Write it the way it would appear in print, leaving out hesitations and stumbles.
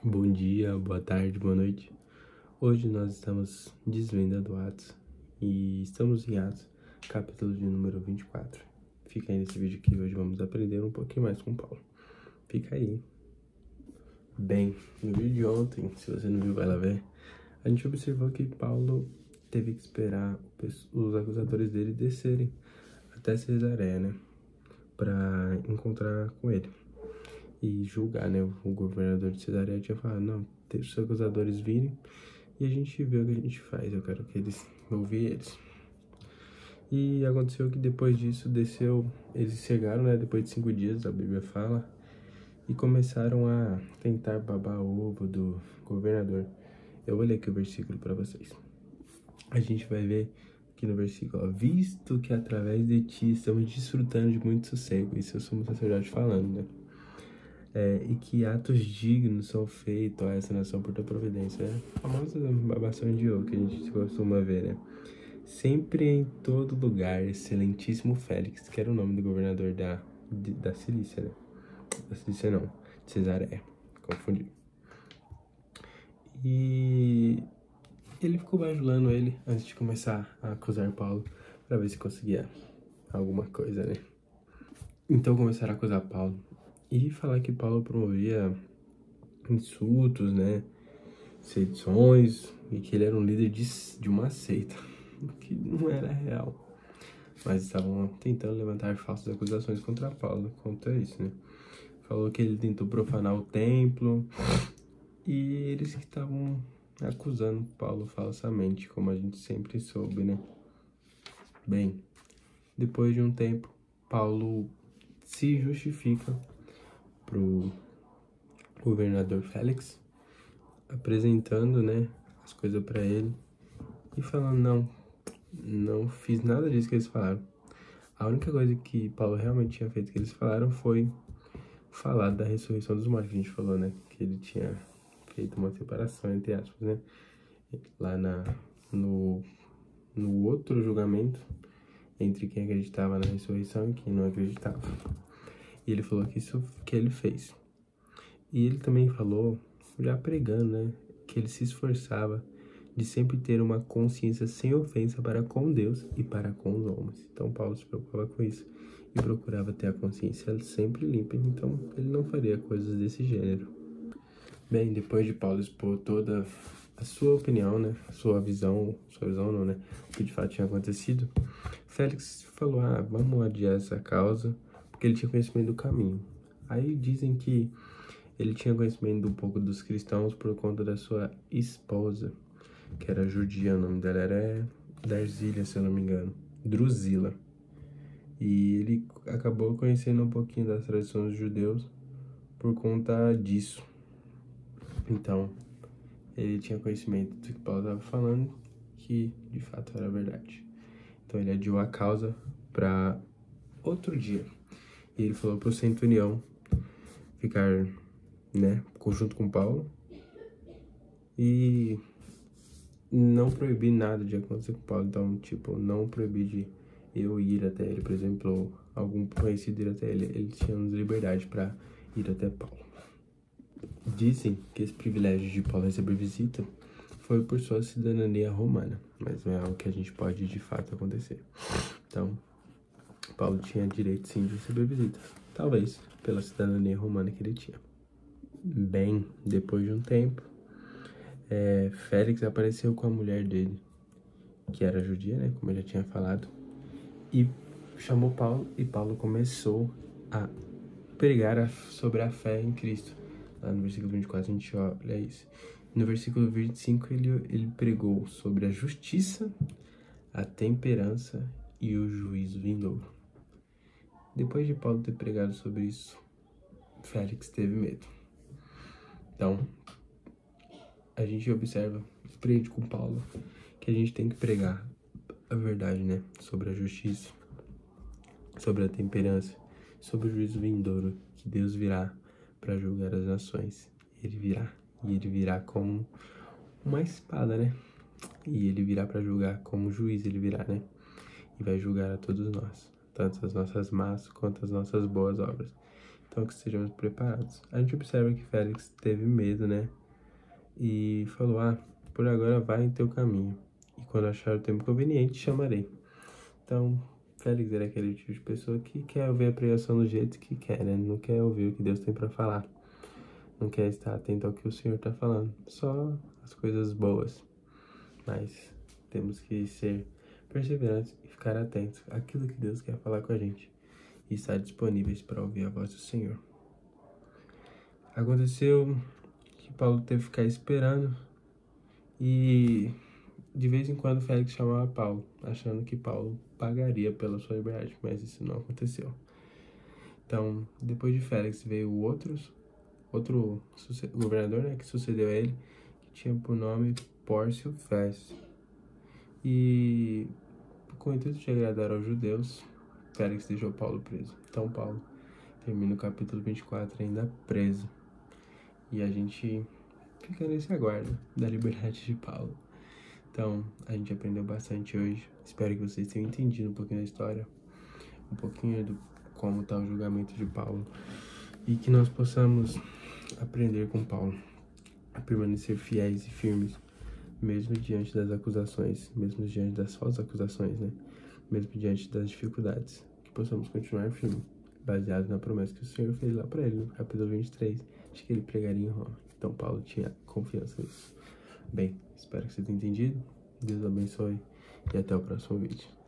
Bom dia, boa tarde, boa noite. Hoje nós estamos desvendando Atos e estamos em Atos, capítulo de número 24. Fica aí nesse vídeo que hoje vamos aprender um pouquinho mais com Paulo. Fica aí. Bem, no vídeo de ontem, se você não viu, vai lá ver, a gente observou que Paulo teve que esperar os acusadores dele descerem até Cesareia, né, para encontrar com ele e julgar, né? O governador de Cesareia tinha falado, não, deixa os acusadores virem e a gente vê o que a gente faz, eu quero que eles ouvir eles. E aconteceu que depois disso desceu, eles chegaram, né, depois de 5 dias, a Bíblia fala, e começaram a tentar babar o ovo do governador. Eu vou ler aqui o versículo para vocês. A gente vai ver aqui no versículo, ó, visto que através de ti estamos desfrutando de muito sossego, isso é o sumo sacerdote falando, né? E que atos dignos são feitos a essa nação por tua providência. É a famosa babação de ovo que a gente costuma ver, né? Sempre em todo lugar, excelentíssimo Félix, que era o nome do governador da Cilícia, né? Da Cilícia não, de Cesareia, confundi. E ele ficou bajulando ele antes de começar a acusar Paulo, para ver se conseguia alguma coisa, né? Então começaram a acusar Paulo e falar que Paulo promovia insultos, né, sedições, e que ele era um líder de uma seita, que não era real. Mas estavam tentando levantar falsas acusações contra Paulo, contra isso, né? Falou que ele tentou profanar o templo, e eles que estavam acusando Paulo falsamente, como a gente sempre soube, né? Bem, depois de um tempo, Paulo se justifica pro governador Félix, apresentando, né, as coisas para ele e falando, não fiz nada disso que eles falaram. A única coisa que Paulo realmente tinha feito que eles falaram foi falar da ressurreição dos mortos, que a gente falou, né, que ele tinha feito uma separação, entre aspas, né, lá no outro julgamento, entre quem acreditava na ressurreição e quem não acreditava. E ele falou que isso que ele fez. E ele também falou, já pregando, né, que ele se esforçava de sempre ter uma consciência sem ofensa para com Deus e para com os homens. Então Paulo se preocupava com isso e procurava ter a consciência sempre limpa, então ele não faria coisas desse gênero. Bem, depois de Paulo expor toda a sua opinião, né, sua visão não, né, o que de fato tinha acontecido, Félix falou, vamos adiar essa causa, porque ele tinha conhecimento do caminho. Aí dizem que ele tinha conhecimento um pouco dos cristãos por conta da sua esposa, que era judia, o nome dela era Darzília, se eu não me engano, Drusila. E ele acabou conhecendo um pouquinho das tradições dos judeus por conta disso. Então, ele tinha conhecimento do que Paulo estava falando, que de fato era verdade. Então, ele adiou a causa para outro dia. E ele falou para o centurião ficar, né, junto com Paulo e não proibir nada de acontecer com Paulo. Então, tipo, não proibir de eu ir até ele, por exemplo, ou algum conhecido ir até ele. Ele tinha liberdade para ir até Paulo. Dizem que esse privilégio de Paulo receber visita foi por sua cidadania romana, mas não é algo que a gente pode de fato acontecer. Então, Paulo tinha direito sim de receber visita, talvez pela cidadania romana que ele tinha. Bem, depois de um tempo, Félix apareceu com a mulher dele, que era judia, né, como eu já tinha falado, e chamou Paulo, e Paulo começou a pregar sobre a fé em Cristo. Lá no versículo 24 a gente olha isso. No versículo 25 ele pregou sobre a justiça, a temperança e o juízo vindouro. Depois de Paulo ter pregado sobre isso, Félix teve medo. Então, a gente observa, aprende com Paulo, que a gente tem que pregar a verdade, né? Sobre a justiça, sobre a temperança, sobre o juízo vindouro, que Deus virá para julgar as nações. Ele virá, e ele virá como uma espada, né? E ele virá para julgar como juiz, ele virá, né? E vai julgar a todos nós, tanto as nossas más quanto as nossas boas obras. Então, que estejamos preparados. A gente observa que Félix teve medo, né? E falou, por agora vai em teu caminho. E quando achar o tempo conveniente, chamarei. Então, Félix era aquele tipo de pessoa que quer ouvir a pregação do jeito que quer, né? Não quer ouvir o que Deus tem para falar. Não quer estar atento ao que o Senhor está falando. Só as coisas boas. Mas temos que ser perseverantes e ficar atentos àquilo que Deus quer falar com a gente. E estar disponíveis para ouvir a voz do Senhor. Aconteceu que Paulo teve que ficar esperando. E de vez em quando Félix chamava Paulo, achando que Paulo pagaria pela sua liberdade, mas isso não aconteceu. Então, depois de Félix veio outro governador, né, que sucedeu a ele, que tinha por nome Pórcio Festo. E com o intuito de agradar aos judeus, Félix deixou Paulo preso. Então Paulo termina o capítulo 24 ainda preso. E a gente fica nesse aguardo da liberdade de Paulo. Então, a gente aprendeu bastante hoje. Espero que vocês tenham entendido um pouquinho da história, um pouquinho do como está o julgamento de Paulo, e que nós possamos aprender com Paulo a permanecer fiéis e firmes, mesmo diante das acusações, mesmo diante das falsas acusações, né? Mesmo diante das dificuldades, que possamos continuar firmes, baseado na promessa que o Senhor fez lá para ele, no capítulo 23, de que ele pregaria em Roma. Então, Paulo tinha confiança nisso. Bem, espero que vocês tenham entendido. Deus abençoe e até o próximo vídeo.